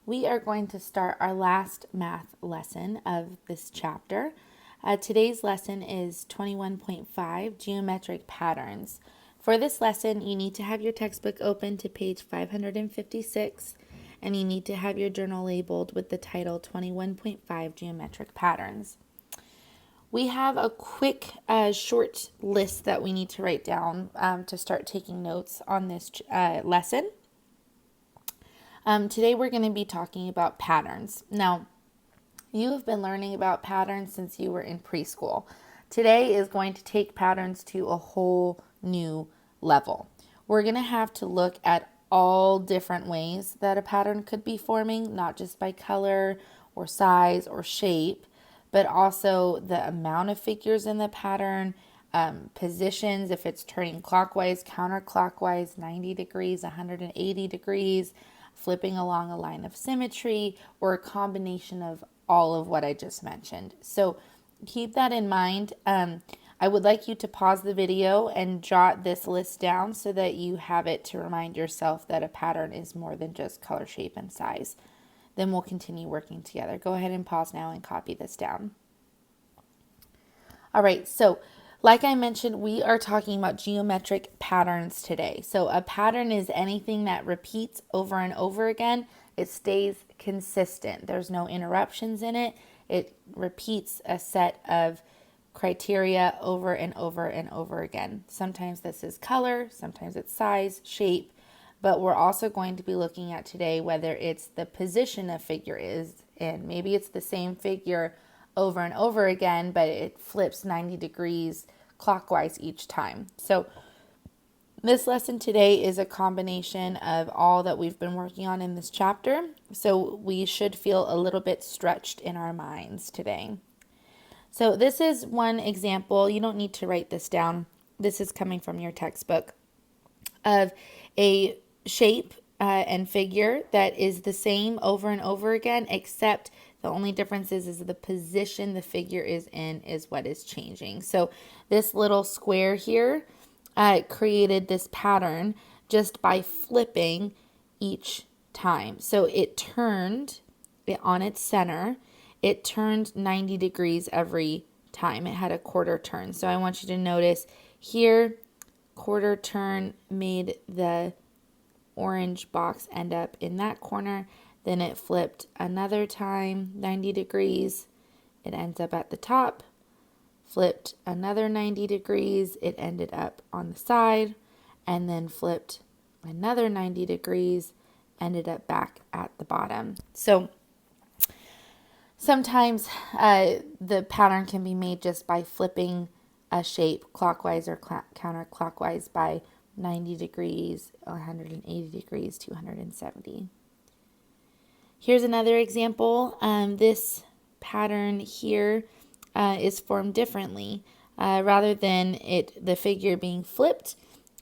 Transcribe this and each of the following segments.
we are going to start our last math lesson of this chapter. Today's lesson is 21.5, Geometric Patterns. For this lesson, you need to have your textbook open to page 556, and you need to have your journal labeled with the title 21.5, Geometric Patterns. We have a quick, short list that we need to write down to start taking notes on this lesson. Today we're going to be talking about patterns. Now, you have been learning about patterns since you were in preschool. Today is going to take patterns to a whole new level. We're going to have to look at all different ways that a pattern could be forming, not just by color or size or shape, but also the amount of figures in the pattern, positions, if it's turning clockwise, counterclockwise, 90 degrees, 180 degrees, flipping along a line of symmetry, or a combination of all of what I just mentioned. So keep that in mind. I would like you to pause the video and jot this list down so that you have it to remind yourself that a pattern is more than just color, shape, and size. Then we'll continue working together. Go ahead and pause now and copy this down. All right, so like I mentioned, we are talking about geometric patterns today. So a pattern is anything that repeats over and over again. It stays consistent. There's no interruptions in it. It repeats a set of criteria over and over and over again. Sometimes this is color, sometimes it's size, shape, but we're also going to be looking at today whether it's the position a figure is in. Maybe it's the same figure over and over again, but it flips 90 degrees clockwise each time. So this lesson today is a combination of all that we've been working on in this chapter. So we should feel a little bit stretched in our minds today. So this is one example. You don't need to write this down. This is coming from your textbook of a shape and figure that is the same over and over again, except the only difference is the position the figure is in is what is changing. So this little square here created this pattern just by flipping each time. So it turned on its center. It turned 90 degrees every time. It had a quarter turn. So I want you to notice here, quarter turn made the orange box end up in that corner. Then it flipped another time, 90 degrees. It ends up at the top. Flipped another 90 degrees. It ended up on the side. And then flipped another 90 degrees. Ended up back at the bottom. So sometimes the pattern can be made just by flipping a shape clockwise or counterclockwise by 90 degrees, 180 degrees, 270. Here's another example. This pattern here is formed differently. Rather than the figure being flipped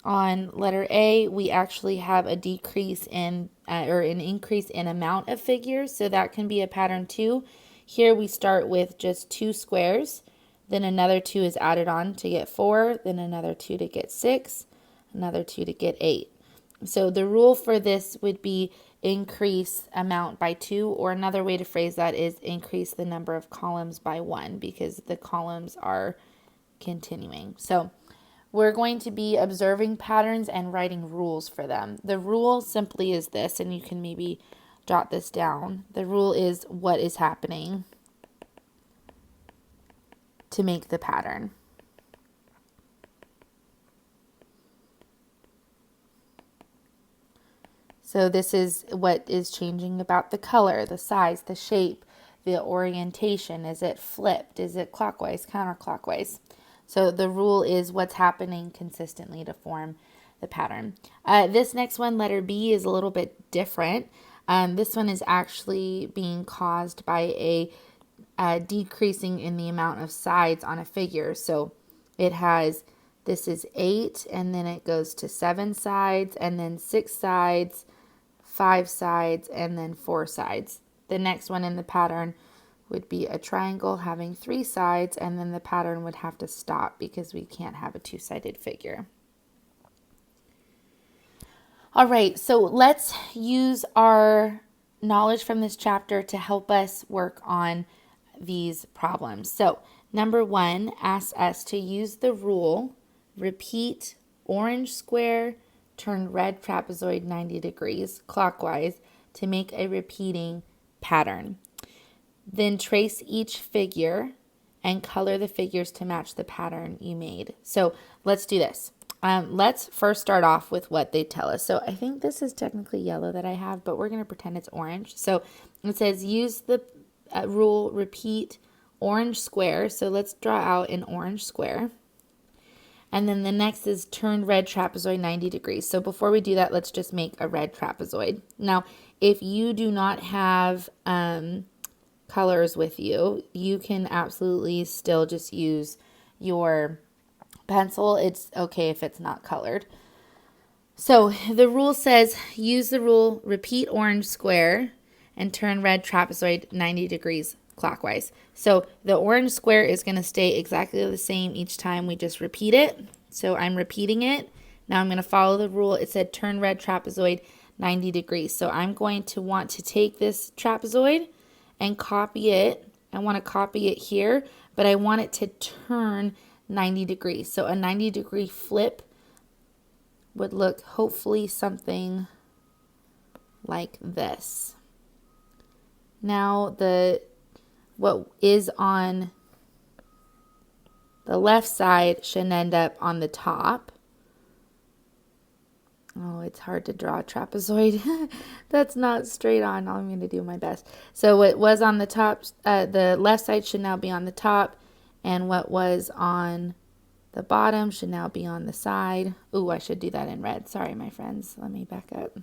on letter A, we actually have a decrease in or an increase in amount of figures. So that can be a pattern too. Here we start with just 2 squares. Then another 2 is added on to get 4. Then another 2 to get 6. Another 2 to get 8. So the rule for this would be increase amount by 2, or another way to phrase that is increase the number of columns by 1 because the columns are continuing. So we're going to be observing patterns and writing rules for them. The rule simply is this, and you can maybe jot this down. The rule is what is happening to make the pattern. So this is what is changing about the color, the size, the shape, the orientation. Is it flipped? Is it clockwise, counterclockwise? So the rule is what's happening consistently to form the pattern. This next one, letter B, is a little bit different. This one is actually being caused by a decreasing in the amount of sides on a figure. So it has, this is 8, and then it goes to 7 sides, and then 6 sides, 5 sides, and then 4 sides. The next one in the pattern would be a triangle having 3 sides, and then the pattern would have to stop because we can't have a 2-sided figure. All right, so let's use our knowledge from this chapter to help us work on these problems. So, number 1 asks us to use the rule, repeat orange square, turn red trapezoid 90 degrees clockwise to make a repeating pattern. Then trace each figure and color the figures to match the pattern you made. So let's do this. Let's first start off with what they tell us. So I think this is technically yellow that I have, but we're going to pretend it's orange. So it says use the rule, repeat orange square. So let's draw out an orange square. And then the next is turn red trapezoid 90 degrees. So before we do that, let's just make a red trapezoid. Now, if you do not have colors with you, you can absolutely still just use your pencil. It's okay if it's not colored. So the rule says use the rule, repeat orange square, and turn red trapezoid 90 degrees clockwise. So the orange square is going to stay exactly the same each time we just repeat it. So I'm repeating it. Now I'm going to follow the rule. It said turn red trapezoid 90 degrees. So I'm going to want to take this trapezoid and copy it. I want to copy it here, but I want it to turn 90 degrees. So a 90-degree flip would look hopefully something like this. Now what is on the left side should end up on the top. Oh, it's hard to draw a trapezoid. That's not straight on. I'm going to do my best. So what was on the top, the left side should now be on the top, and what was on the bottom should now be on the side. Ooh, I should do that in red. Sorry, my friends. Let me back up.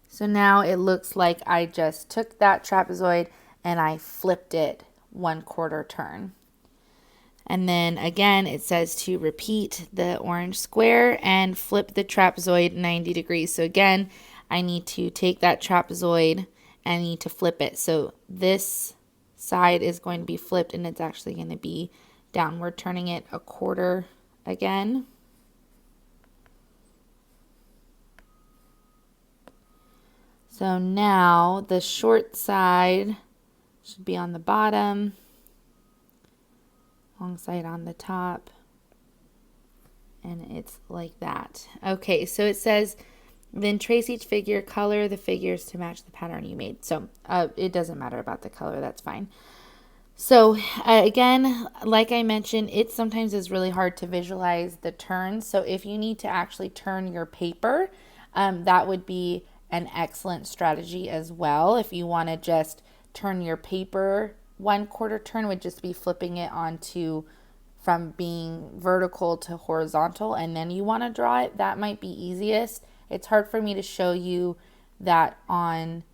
So now it looks like I just took that trapezoid and I flipped it 1/4 turn. And then again, it says to repeat the orange square and flip the trapezoid 90 degrees. So again, I need to take that trapezoid and I need to flip it. So this side is going to be flipped and it's actually going to be downward, turning it 1/4 again. So now the short side should be on the bottom, long side on the top, and it's like that. Okay, so it says, then trace each figure, color the figures to match the pattern you made. So it doesn't matter about the color, that's fine. So again, like I mentioned, it sometimes is really hard to visualize the turns. So if you need to actually turn your paper, that would be an excellent strategy as well. If you want to just turn your paper 1/4 turn, would just be flipping it onto from being vertical to horizontal, and then you want to draw it. That might be easiest. It's hard for me to show you that on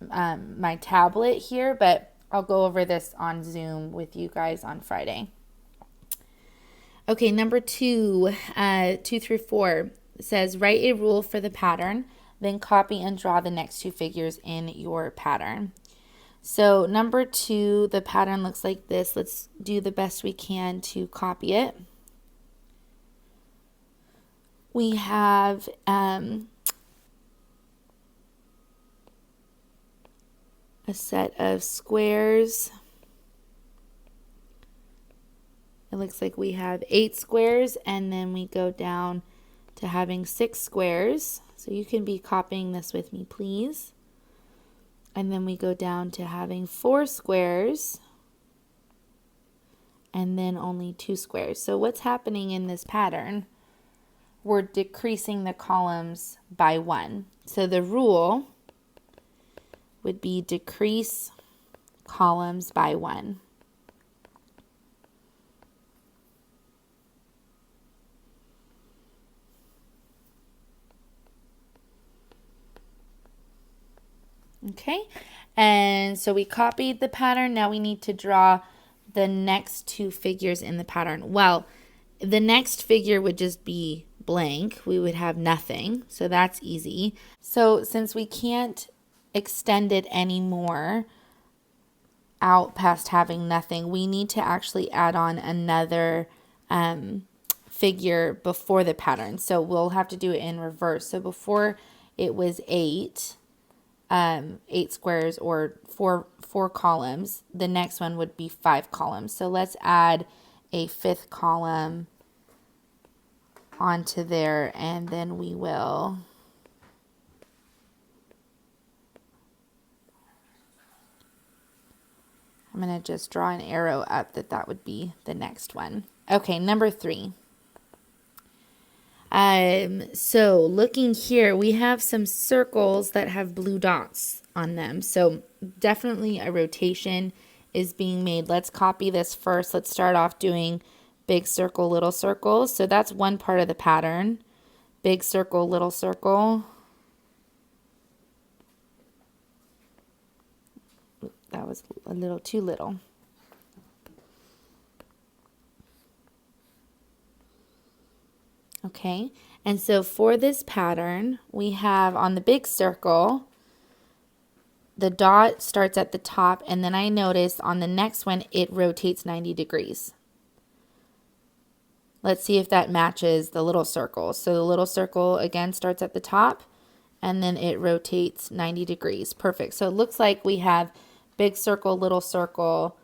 my tablet here, but I'll go over this on Zoom with you guys on Friday. Okay, number 2, 2 through 4 says write a rule for the pattern, then copy and draw the next 2 figures in your pattern. So number 2, the pattern looks like this. Let's do the best we can to copy it. We have a set of squares. It looks like we have 8 squares, and then we go down to having 6 squares. So you can be copying this with me, please. And then we go down to having 4 squares, and then only 2 squares. So what's happening in this pattern? We're decreasing the columns by 1. So the rule would be decrease columns by 1. Okay, and so we copied the pattern. Now we need to draw the next 2 figures in the pattern. Well, the next figure would just be blank. We would have nothing, so that's easy. So since we can't extend it anymore out past having nothing, we need to actually add on another figure before the pattern. So we'll have to do it in reverse. So before it was 8 squares or four columns, the next one would be 5 columns. So let's add a 5th column onto there, and then we will I'm going to just draw an arrow up that would be the next one. Okay, number 3. So looking here, we have some circles that have blue dots on them. So definitely a rotation is being made. Let's copy this first. Let's start off doing big circle, little circle. So that's one part of the pattern. Big circle, little circle. That was a little too little. Okay, and so for this pattern, we have on the big circle, the dot starts at the top, and then I notice on the next one, it rotates 90 degrees. Let's see if that matches the little circle. So the little circle, again, starts at the top, and then it rotates 90 degrees. Perfect. So it looks like we have big circle, little circle,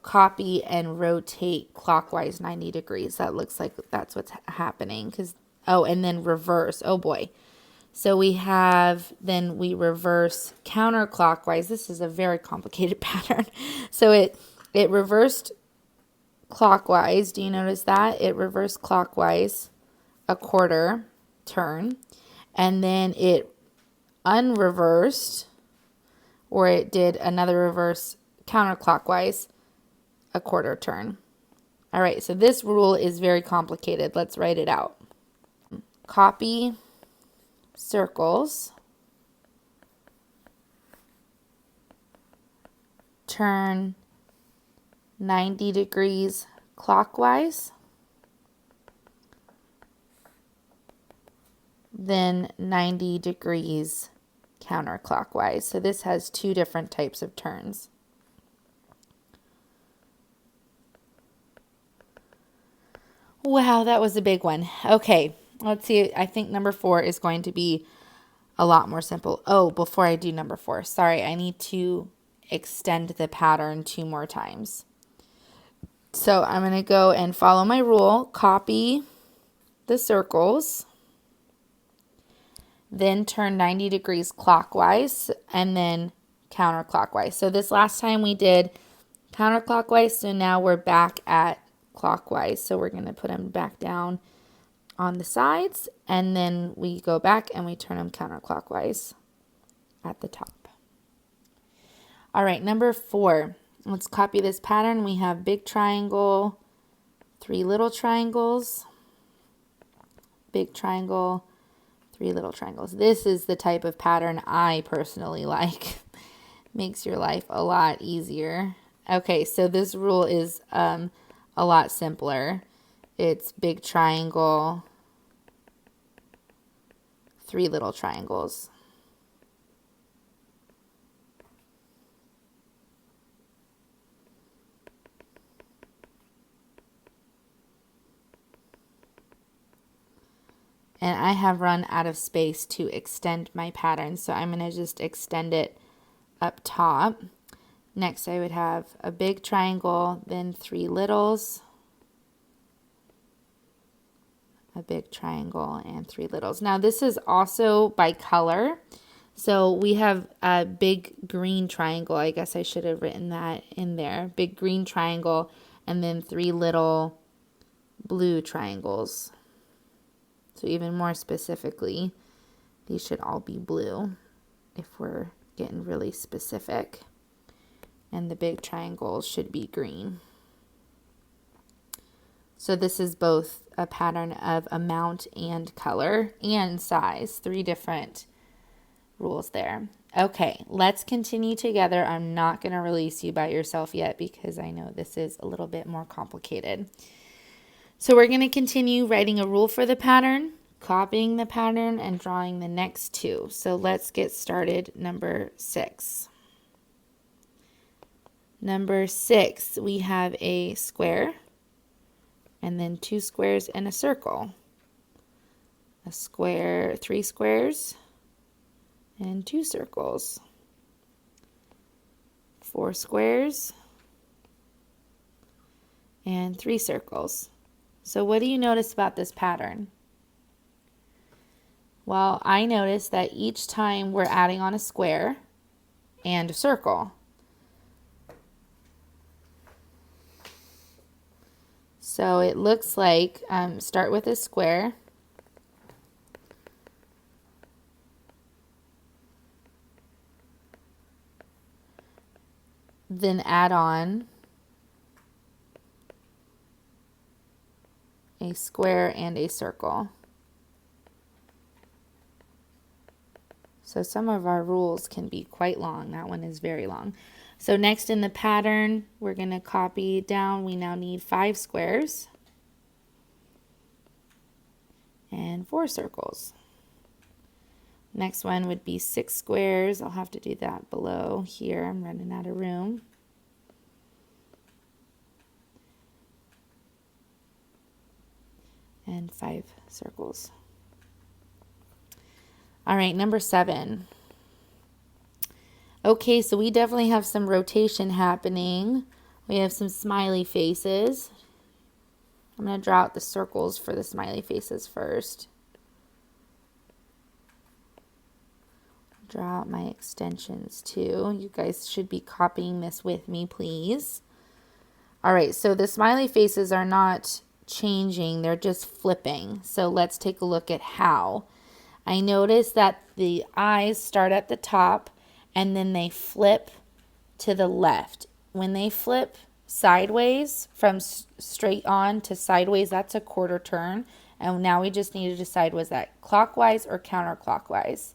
copy and rotate clockwise 90 degrees. That looks like that's what's happening. And then reverse. Oh boy. So then we reverse counterclockwise. This is a very complicated pattern. So it reversed clockwise. Do you notice that? It reversed clockwise a quarter turn. And then it unreversed, or it did another reverse counterclockwise a quarter turn. All right, so this rule is very complicated. Let's write it out. Copy circles, turn 90 degrees clockwise, then 90 degrees counterclockwise. So this has 2 different types of turns. Wow, that was a big one. Okay, let's see. I think number 4 is going to be a lot more simple. Oh, before I do number 4, sorry, I need to extend the pattern 2 more times. So I'm going to go and follow my rule, copy the circles, then turn 90 degrees clockwise, and then counterclockwise. So this last time we did counterclockwise, so now we're back at clockwise. So we're going to put them back down on the sides, and then we go back and we turn them counterclockwise at the top. All right, number 4. Let's copy this pattern. We have big triangle, 3 little triangles, big triangle, 3 little triangles. This is the type of pattern I personally like. Makes your life a lot easier. Okay, so this rule is a lot simpler. It's big triangle, 3 little triangles. And I have run out of space to extend my pattern, so I'm going to just extend it up top. Next, I would have a big triangle, then 3 littles, a big triangle, and 3 littles. Now, this is also by color. So we have a big green triangle. I guess I should have written that in there. Big green triangle, and then 3 little blue triangles. So even more specifically, these should all be blue if we're getting really specific. And the big triangles should be green. So this is both a pattern of amount and color and size. 3 different rules there. Okay, let's continue together. I'm not going to release you by yourself yet because I know this is a little bit more complicated. So we're going to continue writing a rule for the pattern, copying the pattern, and drawing the next 2. So let's get started. Number 6. Number 6, we have a square, and then 2 squares and a circle. A square, 3 squares, and 2 circles. 4 squares, and 3 circles. So what do you notice about this pattern? Well, I noticed that each time we're adding on a square and a circle. So it looks like, start with a square. Then add on a square and a circle. So some of our rules can be quite long. That one is very long. So next in the pattern, we're going to copy down. We now need 5 squares and 4 circles. Next one would be 6 squares. I'll have to do that below here. I'm running out of room. And 5 circles. All right, number 7. Okay, so we definitely have some rotation happening. We have some smiley faces. I'm going to draw out the circles for the smiley faces first. Draw out my extensions too. You guys should be copying this with me, please. All right, so the smiley faces are not changing, they're just flipping. So let's take a look at how. I notice that the eyes start at the top and then they flip to the left. When they flip sideways from straight on to sideways, that's a quarter turn. And now we just need to decide, was that clockwise or counterclockwise?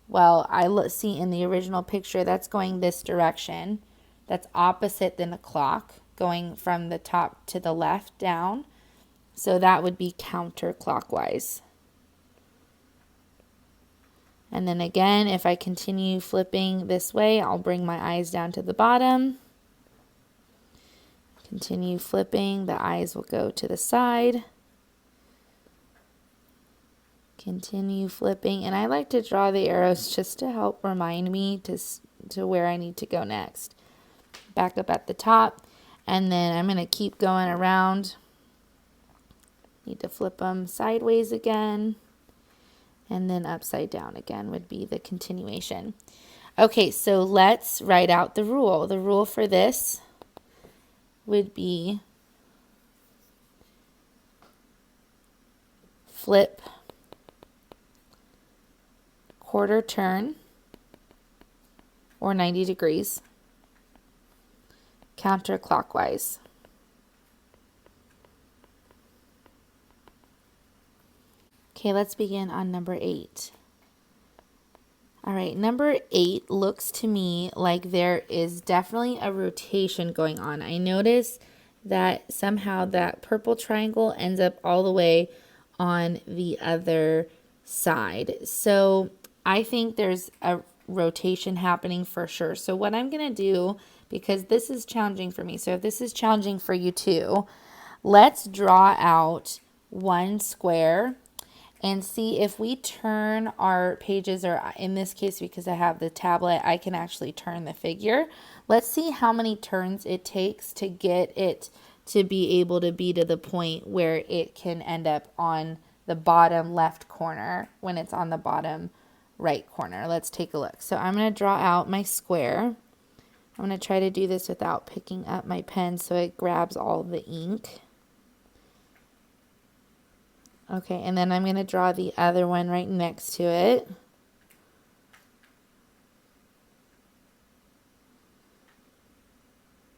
Well, I see in the original picture that's going this direction. That's opposite than a clock, going from the top to the left down. So that would be counterclockwise. And then again, if I continue flipping this way, I'll bring my eyes down to the bottom. Continue flipping, the eyes will go to the side. Continue flipping, and I like to draw the arrows just to help remind me to where I need to go next. Back up at the top, and then I'm going to keep going around. Need to flip them sideways again. And then upside down again would be the continuation. Okay, so let's write out the rule. The rule for this would be flip, quarter turn, or 90 degrees, counterclockwise. Okay, let's begin on number 8. All right, number 8 looks to me like there is definitely a rotation going on. I notice that somehow that purple triangle ends up all the way on the other side. So I think there's a rotation happening for sure. So what I'm going to do, because this is challenging for me, so if this is challenging for you too, let's draw out one square and see if we turn our pages, or in this case, because I have the tablet, I can actually turn the figure. Let's see how many turns it takes to get it to be able to be to the point where it can end up on the bottom left corner when it's on the bottom right corner. Let's take a look. So I'm going to draw out my square. I'm going to try to do this without picking up my pen so it grabs all the ink. Okay, and then I'm going to draw the other one right next to it.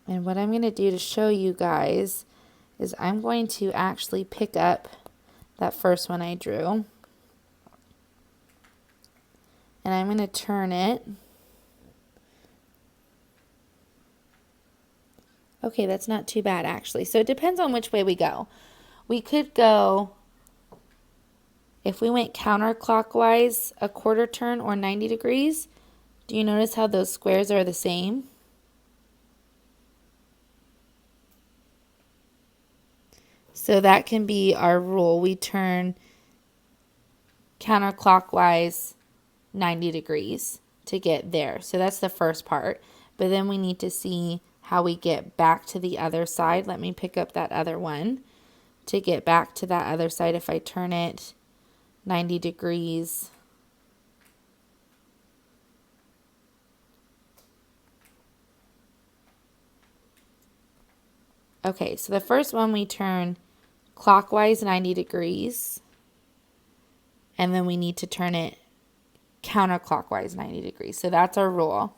And what I'm going to do to show you guys is I'm going to actually pick up that first one I drew. And I'm going to turn it. Okay, that's not too bad actually. So it depends on which way we go. We could go, if we went counterclockwise, a quarter turn or 90 degrees, do you notice how those squares are the same? So that can be our rule. We turn counterclockwise 90 degrees to get there. So that's the first part. But then we need to see how we get back to the other side. Let me pick up that other one. To get back to that other side, if I turn it 90 degrees, okay, so the first one we turn clockwise 90 degrees, and then we need to turn it counterclockwise 90 degrees. So that's our rule.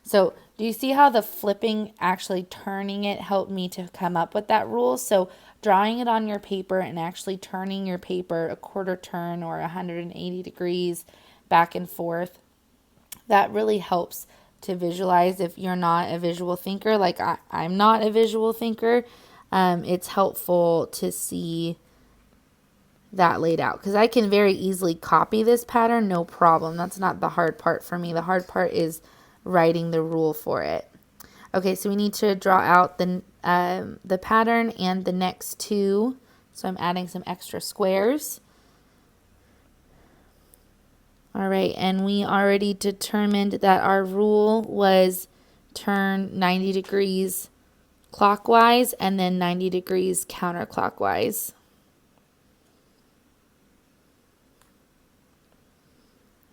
So do you see how the flipping, actually turning it, helped me to come up with that rule? So drawing it on your paper and actually turning your paper a quarter turn or 180 degrees back and forth, that really helps to visualize. If you're not a visual thinker, like I'm not a visual thinker, it's helpful to see that laid out, because I can very easily copy this pattern, no problem. That's not the hard part for me. The hard part is writing the rule for it. Okay, so we need to draw out the pattern and the next two. So I'm adding some extra squares. All right, and we already determined that our rule was turn 90 degrees clockwise and then 90 degrees counterclockwise.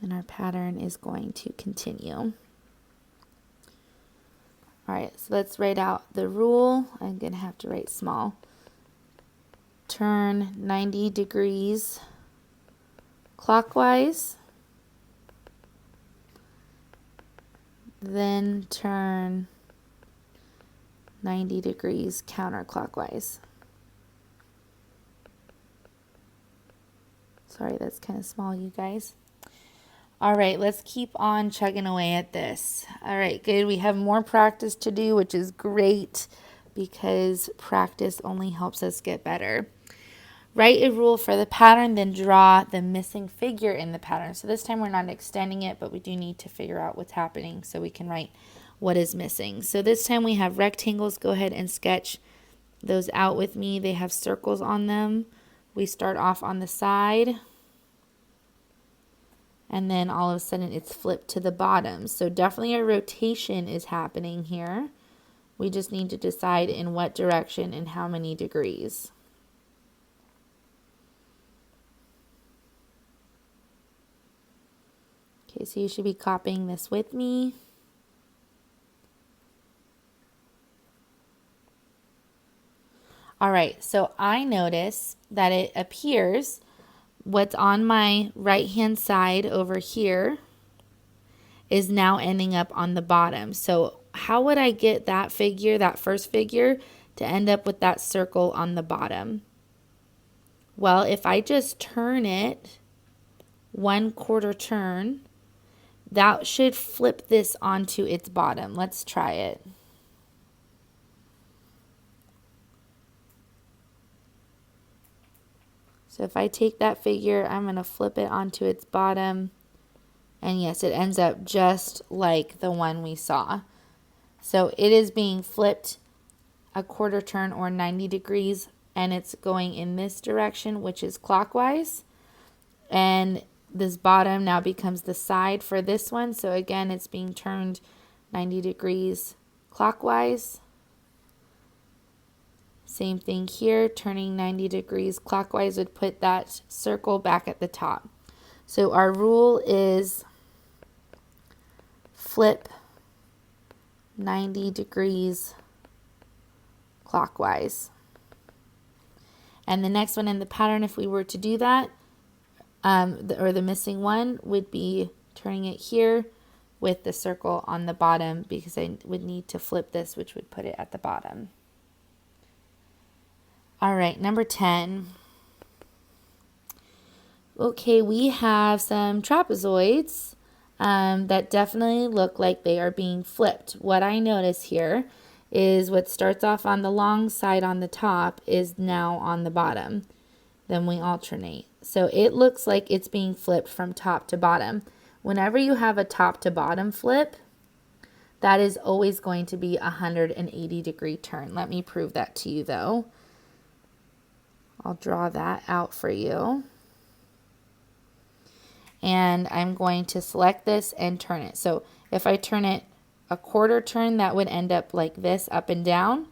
And our pattern is going to continue. All right, so let's write out the rule. I'm going to have to write small. Turn 90 degrees clockwise, then turn 90 degrees counterclockwise. Sorry, that's kind of small, you guys. All right, let's keep on chugging away at this. All right, good. We have more practice to do, which is great because practice only helps us get better. Write a rule for the pattern, then draw the missing figure in the pattern. So this time we're not extending it, but we do need to figure out what's happening so we can write what is missing. So this time we have rectangles. Go ahead and sketch those out with me. They have circles on them. We start off on the side, and then all of a sudden it's flipped to the bottom. So definitely a rotation is happening here. We just need to decide in what direction and how many degrees. Okay, so you should be copying this with me. All right, so I notice that it appears what's on my right-hand side over here is now ending up on the bottom. So how would I get that figure, that first figure, to end up with that circle on the bottom? Well, if I just turn it 1/4 turn, that should flip this onto its bottom. Let's try it. So if I take that figure, I'm going to flip it onto its bottom. And yes, it ends up just like the one we saw. So it is being flipped 1/4 turn or 90 degrees, and it's going in this direction, which is clockwise. And this bottom now becomes the side for this one. So again, it's being turned 90 degrees clockwise. Same thing here, turning 90 degrees clockwise would put that circle back at the top. So our rule is flip 90 degrees clockwise. And the next one in the pattern, if we were to do that, or the missing one, would be turning it here with the circle on the bottom, because I would need to flip this, which would put it at the bottom. All right, number 10. Okay, we have some trapezoids that definitely look like they are being flipped. What I notice here is what starts off on the long side on the top is now on the bottom. Then we alternate. So it looks like it's being flipped from top to bottom. Whenever you have a top to bottom flip, that is always going to be a 180 degree turn. Let me prove that to you though. I'll draw that out for you. And I'm going to select this and turn it. So if I turn it a quarter turn, that would end up like this, up and down.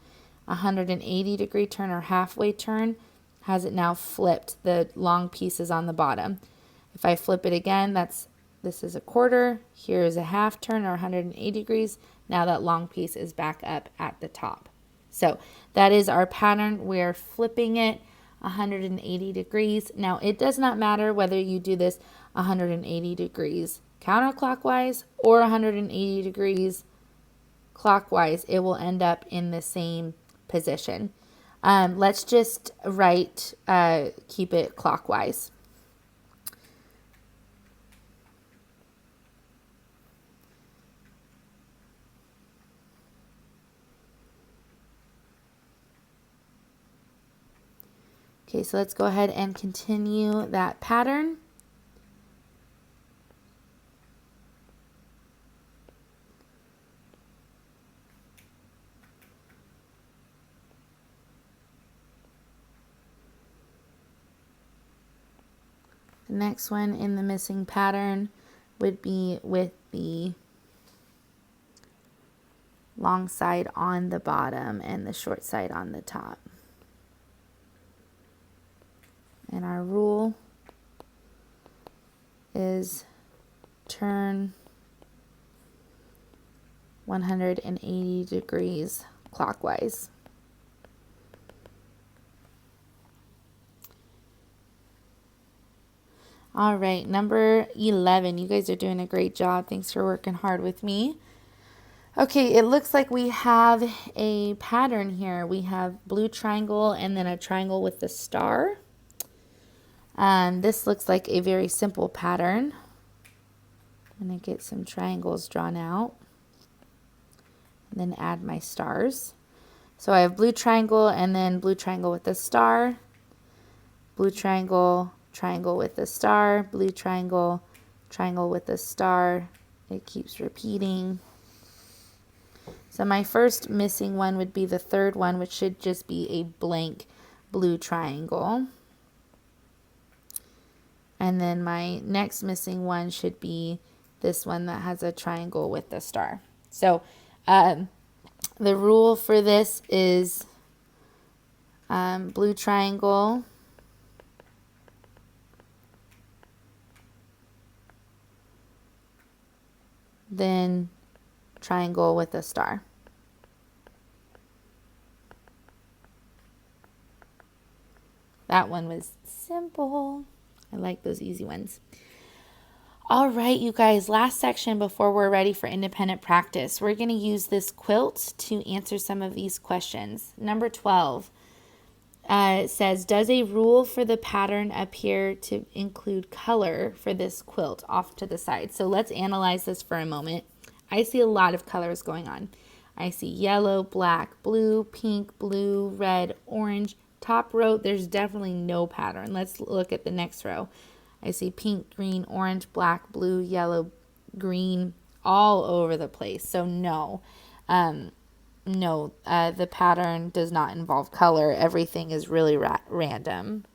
180-degree turn or halfway turn has it now flipped. The long piece is on the bottom. If I flip it again, this is a quarter. Here is a half turn or 180 degrees. Now that long piece is back up at the top. So that is our pattern. We're flipping it 180 degrees. Now it does not matter whether you do this 180 degrees counterclockwise or 180 degrees clockwise. It will end up in the same position. Let's just keep it clockwise. Okay, so let's go ahead and continue that pattern. The next one in the missing pattern would be with the long side on the bottom and the short side on the top. And our rule is turn 180 degrees clockwise. All right, number 11. You guys are doing a great job. Thanks for working hard with me. Okay, it looks like we have a pattern here. We have blue triangle and then a triangle with the star. This looks like a very simple pattern. I'm going to get some triangles drawn out and then add my stars. So I have blue triangle and then blue triangle with the star, blue triangle, triangle with the star, blue triangle, triangle with the star. It keeps repeating. So my first missing one would be the third one, which should just be a blank blue triangle. And then my next missing one should be this one that has a triangle with the star. So the rule for this is blue triangle, then triangle with a star. That one was simple. I like those easy ones. All right, you guys, last section before we're ready for independent practice. We're going to use this quilt to answer some of these questions. Number 12 says, does a rule for the pattern appear to include color for this quilt off to the side? So let's analyze this for a moment. I see a lot of colors going on. I see yellow, black, blue, pink, blue, red, orange. Top row, there's definitely no pattern. Let's look at the next row. I see pink, green, orange, black, blue, yellow, green, all over the place. So no, the pattern does not involve color. Everything is really random.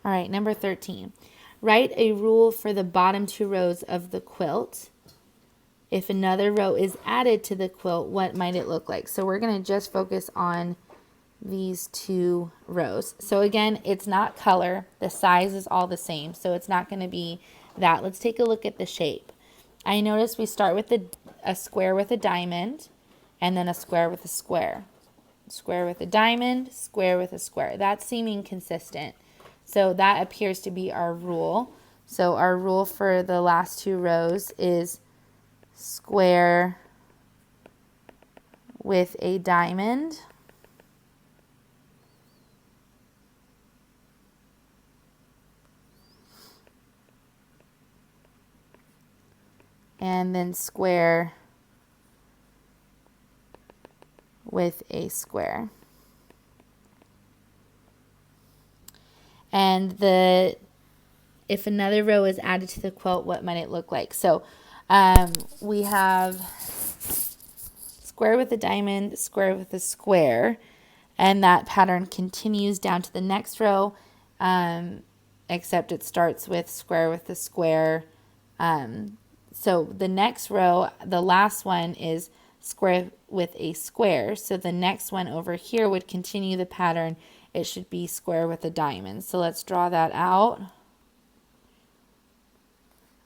All right, number 13. Write a rule for the bottom two rows of the quilt. If another row is added to the quilt, what might it look like? So we're going to just focus on these two rows. So again, it's not color. The size is all the same, so it's not going to be that. Let's take a look at the shape. I notice we start with a square with a diamond and then a square with a square. Square with a diamond, square with a square. That's seeming consistent. So that appears to be our rule. So our rule for the last two rows is square with a diamond, and then square with a square. And if another row is added to the quilt, what might it look like? So we have square with a diamond, square with a square, and that pattern continues down to the next row, except it starts with square with a square. So the next row, the last one is square with a square. So the next one over here would continue the pattern. It should be square with a diamond. So let's draw that out.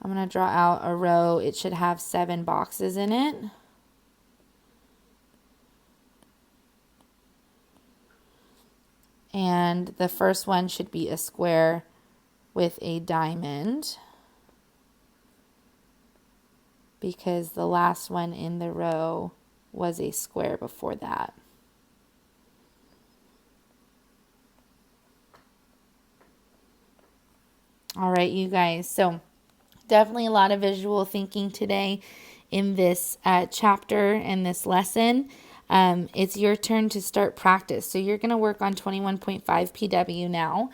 I'm going to draw out a row. It should have 7 boxes in it. And the first one should be a square with a diamond, because the last one in the row was a square before that. All right, you guys. So definitely a lot of visual thinking today in this chapter and this lesson. It's your turn to start practice. So you're going to work on 21.5 PW now.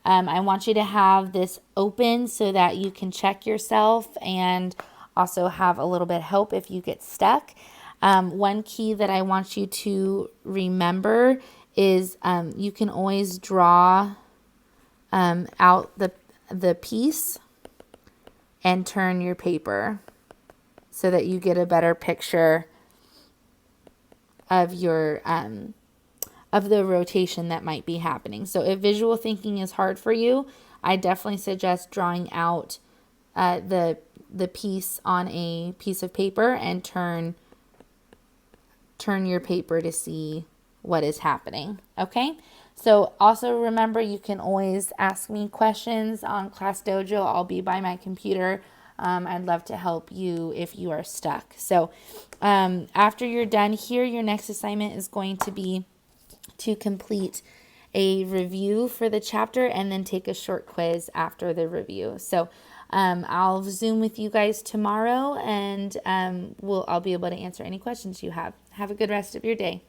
I want you to have this open so that you can check yourself and also have a little bit of help if you get stuck. One key that I want you to remember is you can always draw out the piece and turn your paper so that you get a better picture of your of the rotation that might be happening. So if visual thinking is hard for you, I definitely suggest drawing out the piece on a piece of paper and turn your paper to see what is happening. Okay? So also remember, you can always ask me questions on Class Dojo. I'll be by my computer. I'd love to help you if you are stuck. So after you're done here, your next assignment is going to be to complete a review for the chapter and then take a short quiz after the review. So I'll Zoom with you guys tomorrow, and I'll be able to answer any questions you have. Have a good rest of your day.